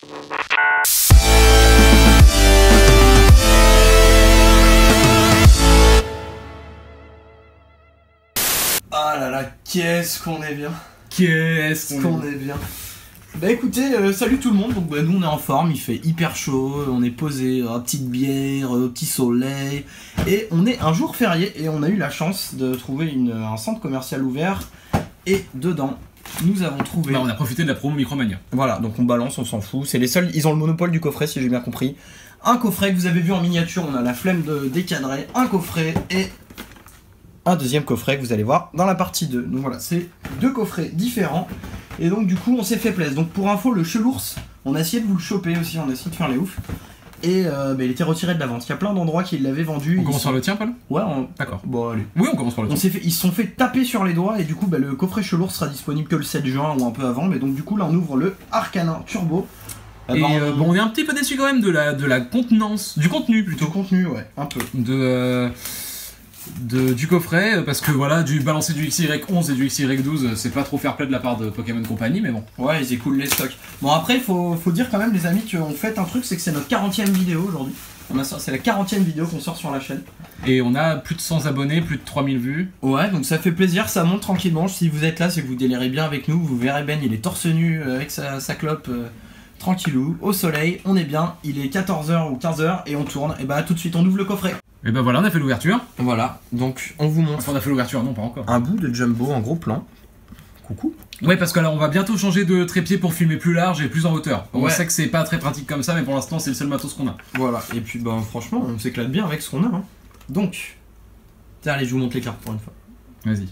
Ah là là, qu'est-ce qu'on est bien. Qu'est-ce qu'on est bien. Bah écoutez, salut tout le monde, donc bah, nous on est en forme, il fait hyper chaud, on est posé, petite bière, petit soleil, et on est un jour férié, et on a eu la chance de trouver un centre commercial ouvert, et dedans, nous avons trouvé... Bah, on a profité de la promo Micromania. Voilà, donc on balance, on s'en fout, c'est les seuls, ils ont le monopole du coffret si j'ai bien compris. Un coffret que vous avez vu en miniature, on a la flemme de décadrer, un coffret, et... un deuxième coffret que vous allez voir dans la partie 2. Donc voilà, c'est deux coffrets différents. Et donc du coup on s'est fait plaisir. Donc pour info, le chelours, on a essayé de vous le choper aussi, on a essayé de faire les oufs. Et bah, il était retiré de la vente. Il y a plein d'endroits qui l'avaient vendu. On commence par le tien, Paul? Ouais, d'accord. Bon allez. Oui, on commence par le tien. Ils se sont fait taper sur les doigts et du coup bah, le coffret chelours sera disponible que le 7 juin ou un peu avant. Mais donc du coup là on ouvre le Arcanin Turbo. Et bon, on est un petit peu déçu quand même de la contenance, du contenu plutôt. Du contenu, ouais, un peu. Du coffret, parce que voilà, balancer du XY11 et du XY12, c'est pas trop fair play de la part de Pokémon Company, mais bon. Ouais, ils écoulent les stocks. Bon, après, il faut dire quand même, les amis, qu'on fait un truc, c'est que c'est notre 40e vidéo aujourd'hui. C'est la 40e vidéo qu'on sort sur la chaîne. Et on a plus de 100 abonnés, plus de 3000 vues. Ouais, donc ça fait plaisir, ça monte tranquillement. Si vous êtes là, c'est que vous délirez bien avec nous. Vous verrez Ben, il est torse nu avec sa clope. Tranquillou, au soleil, on est bien, il est 14h ou 15h et on tourne, et bah tout de suite on ouvre le coffret. Et bah voilà, on a fait l'ouverture. Voilà, donc on vous montre. Enfin, on a fait l'ouverture, non pas encore. Un bout de jumbo en gros plan. Coucou. Ouais, parce que là on va bientôt changer de trépied pour filmer plus large et plus en hauteur. On ouais. sait que c'est pas très pratique comme ça, mais pour l'instant c'est le seul matos qu'on a. Voilà, et puis bah franchement on s'éclate bien avec ce qu'on a. Hein. Donc, tiens, allez, je vous montre les cartes pour une fois. Vas-y.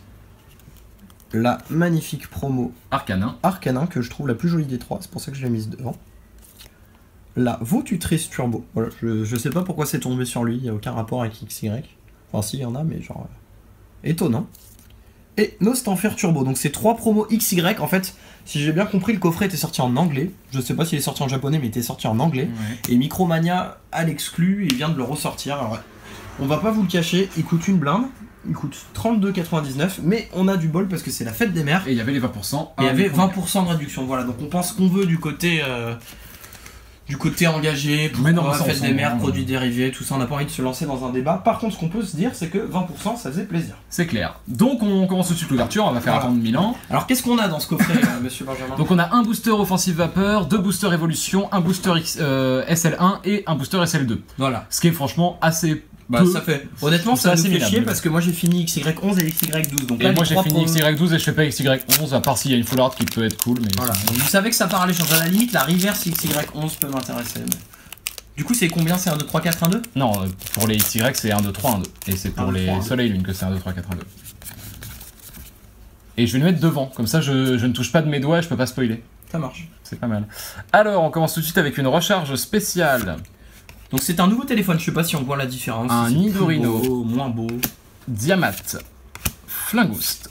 La magnifique promo Arcanin que je trouve la plus jolie des trois, c'est pour ça que je l'ai mise devant. La Vaututrice Turbo. Voilà, je sais pas pourquoi c'est tombé sur lui, il n'y a aucun rapport avec XY. Enfin si, il y en a, mais genre... étonnant. Et Nostanfer Turbo, donc c'est 3 promos XY. En fait, si j'ai bien compris, le coffret était sorti en anglais. Je sais pas s'il est sorti en japonais, mais il était sorti en anglais. Ouais. Et Micromania à l'exclu, il vient de le ressortir. Alors, on va pas vous le cacher, il coûte une blinde. Il coûte 32,99, mais on a du bol parce que c'est la fête des mères. Et il y avait les 20%. Et il y avait 20% de réduction, voilà. Donc on pense qu'on veut du côté engagé, pour la fête des mères, produits dérivés, tout ça. On n'a pas envie de se lancer dans un débat. Par contre, ce qu'on peut se dire, c'est que 20%, ça faisait plaisir. C'est clair. Donc on commence tout de suite l'ouverture, on va faire attendre 1000 ans. Alors qu'est-ce qu'on a dans ce coffret, monsieur Benjamin? Donc on a un booster offensive vapeur, 2 boosters évolution, un booster SL1 et un booster SL2. Voilà. Ce qui est franchement assez... Bah ça fait, honnêtement ça nous fait chier parce que moi j'ai fini XY11 et XY12 donc et là, moi j'ai fini XY12 et je fais pas XY11 à part s'il y a une full art qui peut être cool mais voilà. Donc, vous savez que ça part à l'échange, à la limite la reverse XY11 peut m'intéresser mais... Du coup c'est combien? C'est 1, 2, 3, 4, 1, 2? Non, pour les XY c'est 1, 2, 3, 1, 2 et c'est pour les soleil lune que c'est 1, 2, 3, 4, 1, 2 et je vais le mettre devant, comme ça je ne touche pas de mes doigts et je peux pas spoiler. Ça marche. C'est pas mal. Alors on commence tout de suite avec une recharge spéciale. Donc c'est un nouveau téléphone, je sais pas si on voit la différence. Un Nidorino, beau, moins beau. Diamat, Flingouste,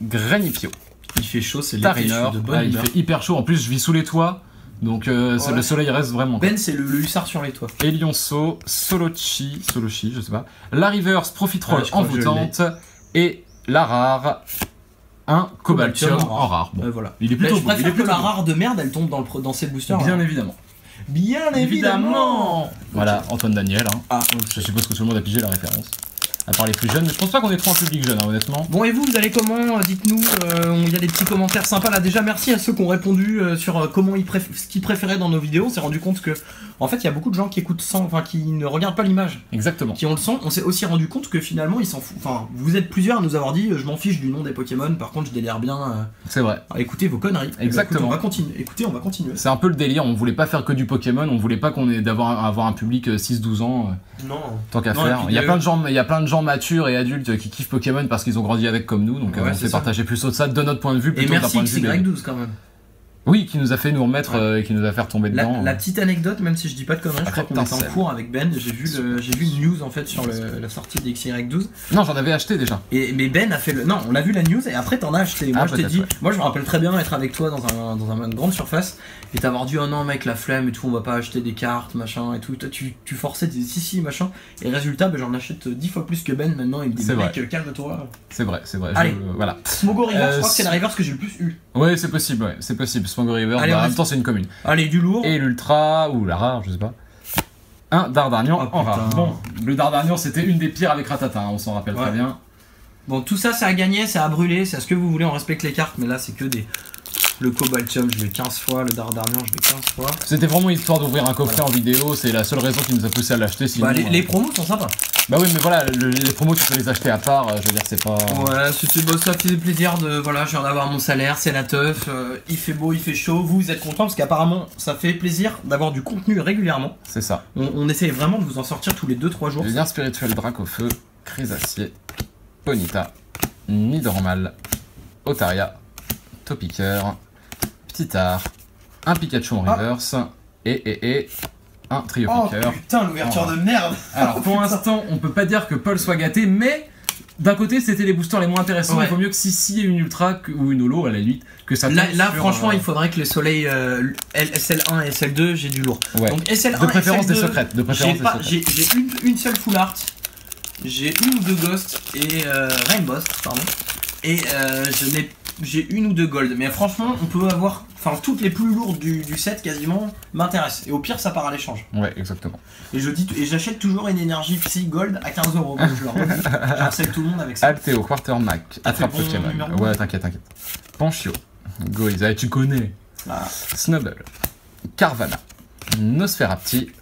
Granipio. Il fait chaud, c'est l'été, je suis de bonne humeur. Il fait hyper chaud, en plus je vis sous les toits, donc le soleil reste vraiment. Ben c'est le hussard sur les toits. Elionso, Solochi, je sais pas. La Reverse, Profitroll envoûtante, et la rare, un Cobaltium en rare. Bon. Voilà. Il est plutôt je préfère que la rare de merde elle tombe dans ces boosters. Bien évidemment. Bien évidemment. Voilà, Antoine Daniel. Hein. Ah, je suppose que tout le monde a pigé la référence. À part les plus jeunes, mais je pense pas qu'on ait trop un public jeune, hein, honnêtement. Bon, et vous allez comment? Dites-nous, il y a des petits commentaires sympas là. Déjà, merci à ceux qui ont répondu sur comment ce qu'ils préféraient dans nos vidéos. On s'est rendu compte que, en fait, il y a beaucoup de gens qui écoutent sans, enfin, qui ne regardent pas l'image. Exactement. Qui ont le son. On s'est aussi rendu compte que finalement, ils s'en foutent. Enfin, vous êtes plusieurs à nous avoir dit, je m'en fiche du nom des Pokémon, par contre, je délire bien. C'est vrai. Écoutez vos conneries. Exactement. Écoutez, on va continuer. Écoutez, on va continuer. C'est un peu le délire. On voulait pas faire que du Pokémon. On voulait pas avoir un public 6-12 ans. Non. Tant qu'à faire. Il y a plein de gens matures et adultes qui kiffent Pokémon parce qu'ils ont grandi avec comme nous, donc on fait partager plus de ça de notre point de vue plutôt d'un point de vue XY12 quand même. Oui, qui nous a fait nous remettre et qui nous a fait retomber dedans. La petite anecdote, même si je dis pas de conneries, je crois qu'on était en cours avec Ben, j'ai vu une news en fait sur la sortie des XY12. Non, j'en avais acheté déjà. Mais Ben a fait le... Non, on a vu la news et après t'en as acheté. Moi je t'ai dit, moi je me rappelle très bien être avec toi dans une grande surface et t'avoir dit oh non mec la flemme et tout, on va pas acheter des cartes machin et tout. Toi, tu forçais, tu disais si machin et résultat j'en achète 10 fois plus que Ben maintenant, il me dit mec calme-toi. C'est vrai. Allez, voilà. Smogo Reverse, je crois que c'est la reverse que j'ai le plus eu. Ouais, c'est possible, Swango River, Allez, en même temps c'est une commune. Allez, du lourd. Et l'ultra, ou la rare, je sais pas. Un Dardarnian en rare. Bon, le Dardarnian c'était une des pires avec Ratata, hein, on s'en rappelle très bien. Bon, tout ça, c'est à gagner, c'est à brûler, c'est à ce que vous voulez, on respecte les cartes, mais là, c'est que des... Le Cobaltium, je l'ai 15 fois, le Dardarnian, je l'ai 15 fois. C'était vraiment histoire d'ouvrir un coffret en vidéo, c'est la seule raison qui nous a poussé à l'acheter. Sinon, bah, les promos sont sympas. Bah oui, mais voilà, les promos, tu peux les acheter à part, je veux dire, c'est pas... Ouais, ça fait plaisir de... Voilà, je viens d'avoir mon salaire, c'est la teuf, il fait beau, il fait chaud, vous êtes contents, parce qu'apparemment, ça fait plaisir d'avoir du contenu régulièrement. C'est ça. On essaye vraiment de vous en sortir tous les 2-3 jours. Lumière spirituelle, Drac au feu, Chrysacier, Ponyta, Nidormal, Otaria, Topiqueur, Petitar, un Pikachu en reverse, et un Trio Piqueur. Putain, l'ouverture de merde. Alors pour l'instant, on peut pas dire que Paul soit gâté, mais d'un côté, c'était les boosters les moins intéressants. Ouais. Il vaut mieux que si et une Ultra ou une Holo à la limite, que ça tombe là franchement, il faudrait que les soleils SL1 et SL2, j'ai du lourd. Ouais. Donc SL1 de préférence SL2, des secrètes. J'ai une seule full art, j'ai une ou deux ghosts et Rainbow, pardon. Et j'ai une ou deux gold, mais franchement on peut avoir, enfin toutes les plus lourdes du set quasiment m'intéressent, et au pire ça part à l'échange. Ouais, exactement. Et j'achète toujours une énergie psy gold à 15 €, comme je leur redis. J'harcèle tout le monde avec ça. Altéo, Quartermac, attrape Pokémon. Ouais, t'inquiète. Panchio, Goiza, tu connais. Snubble, Carvana, Nosferapti,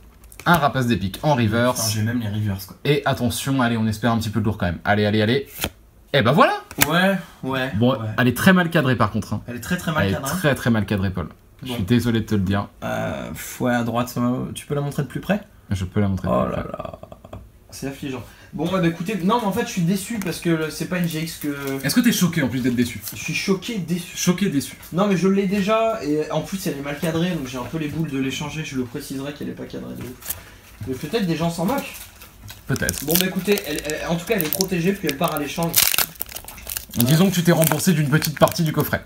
un Rapace d'épique en reverse. J'ai même les reverse quoi. Et attention, allez, on espère un petit peu de lourd quand même. Allez. Et bah voilà. Ouais. Bon, elle est très mal cadrée par contre. Hein. Elle est très mal cadrée. Elle est très mal cadrée, Paul. Bon. Je suis désolé de te le dire. Ouais, à droite, tu peux la montrer de plus près? Je peux la montrer de plus près. Oh là là. C'est affligeant. Bon, bah écoutez, non, mais en fait, je suis déçu parce que c'est pas une GX que... Est-ce que t'es choqué en plus d'être déçu? Je suis choqué, déçu. Choqué, déçu. Non, mais je l'ai déjà, et en plus, elle est mal cadrée, donc j'ai un peu les boules de l'échanger, je le préciserai qu'elle est pas cadrée de ouf. Mais peut-être des gens s'en moquent. Peut-être. Bon, bah écoutez, en tout cas, elle est protégée, puis elle part à l'échange. Disons que tu t'es remboursé d'une petite partie du coffret.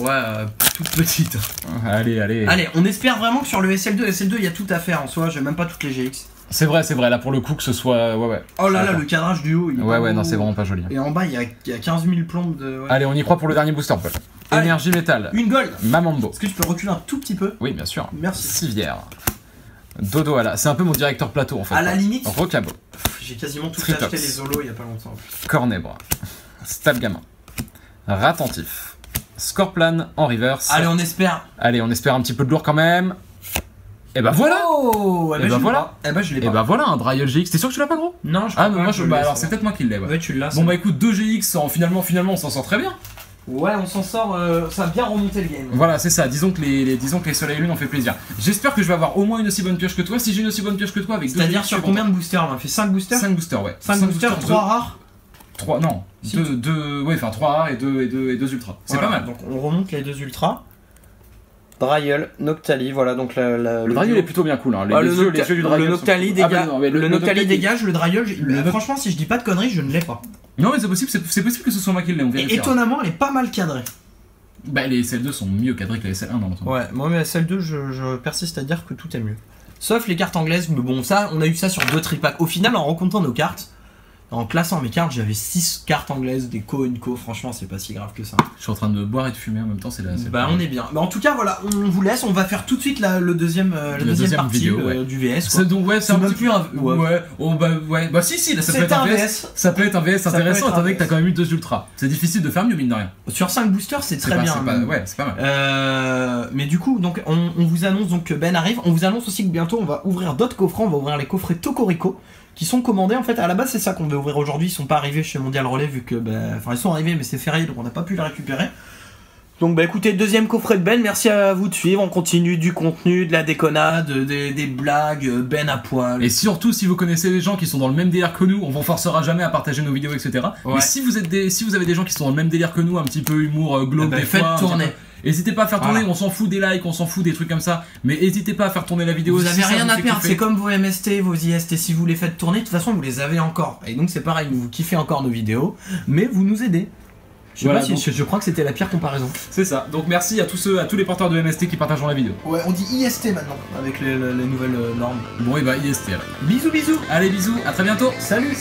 Ouais, toute petite. Allez. Allez, on espère vraiment que sur le SL2, il y a tout à faire en soi, j'ai même pas toutes les GX. C'est vrai, là pour le coup que ce soit... Ouais. Oh là là, le cadrage du haut, il est Ouais, non, c'est vraiment pas joli. Et en bas, il y a 15 000 plombes de... Ouais. Allez, on y croit pour le dernier booster, Paul. Énergie métal. Une gold. Mamambo. Est-ce que tu peux reculer un tout petit peu? Oui, bien sûr. Merci. Civière. Dodo Ala, c'est un peu mon directeur plateau en fait. À la limite. Rocabo. J'ai quasiment tout acheté les Zolos il y a pas longtemps. Cornebra. Stabgamin. Ratentif. Scorplan en reverse. Allez, on espère. Allez, on espère un petit peu de lourd quand même. Et bah voilà. Oh, et bah voilà. Et bah je l'ai pas. Et bah voilà, un Dryel GX. T'es sûr que tu l'as pas, gros? Non, je crois pas. Moi, alors c'est peut-être moi qui l'ai. Ouais, tu l'as. Bon bah écoute, 2 GX, finalement on s'en sort très bien. Ouais, on s'en sort, ça a bien remonté le game. Voilà, c'est ça, disons que les soleils et lunes ont fait plaisir. J'espère que je vais avoir au moins une aussi bonne pioche que toi. Si j'ai une aussi bonne pioche que toi avec 2 c'est-à-dire sur combien de boosters? On a fait 5 boosters? 5 boosters, ouais. 5 boosters, 3 rares? 3, non, 2, ouais, enfin 3 rares et 2 ultras. C'est pas mal. Donc on remonte les 2 ultras. Dryel, Noctali, voilà donc le Dryel est plutôt bien cool, hein. Les yeux du Dryel. Le Noctali dégage, le Noctali dégage, le Dryel, franchement si je dis pas de conneries, je ne l'ai pas. Non mais c'est possible que ce soit moi qui l'ai, on vérifie. Et étonnamment, elle est pas mal cadrée. Bah les SL2 sont mieux cadrés que les SL1 dans l'ensemble. Ouais, moi mais la SL2, je persiste à dire que tout est mieux. Sauf les cartes anglaises, mais bon ça, on a eu ça sur 2 tripacks. Au final, en recomptant nos cartes, en classant mes cartes, j'avais 6 cartes anglaises, des co, une co, franchement c'est pas si grave que ça. Je suis en train de boire et de fumer en même temps, c'est bah on est bien. Bah en tout cas voilà, on vous laisse, on va faire tout de suite la deuxième partie vidéo, du VS quoi. Donc ouais, c'est un petit peu bah si, là, ça peut être un VS. Ça peut être un VS intéressant étant donné que t'as quand même eu 2 ultras. C'est difficile de faire mieux mine de rien. Sur 5 boosters c'est très bien. Ouais, c'est pas mal. Mais du coup, donc on vous annonce donc que Ben arrive, on vous annonce aussi que bientôt on va ouvrir d'autres coffrets, on va ouvrir les coffrets Tocorico. Qui sont commandés en fait, à la base c'est ça qu'on devait ouvrir aujourd'hui, ils sont pas arrivés chez Mondial Relais vu que, enfin ils sont arrivés mais c'est férié donc on n'a pas pu les récupérer. Donc bah écoutez, deuxième coffret de Ben, merci à vous de suivre, on continue du contenu, de la déconnade, des blagues, Ben à poil. Et surtout si vous connaissez des gens qui sont dans le même délire que nous, on vous forcera jamais à partager nos vidéos etc. Ouais. Mais si vous avez des gens qui sont dans le même délire que nous, un petit peu humour, glauque des fois, faites tourner. N'hésitez pas à faire tourner, on s'en fout des likes, on s'en fout des trucs comme ça, mais n'hésitez pas à faire tourner la vidéo. Vous avez rien à perdre, c'est comme vos MST, vos IST, si vous les faites tourner, de toute façon vous les avez encore. Et donc c'est pareil, vous kiffez encore nos vidéos, mais vous nous aidez. Je crois que c'était la pire comparaison. C'est ça, donc merci à tous les porteurs de MST qui partageront la vidéo. Ouais, on dit IST maintenant, avec les nouvelles normes. Bon et bah IST alors. Bisous. Allez bisous, à très bientôt. Salut.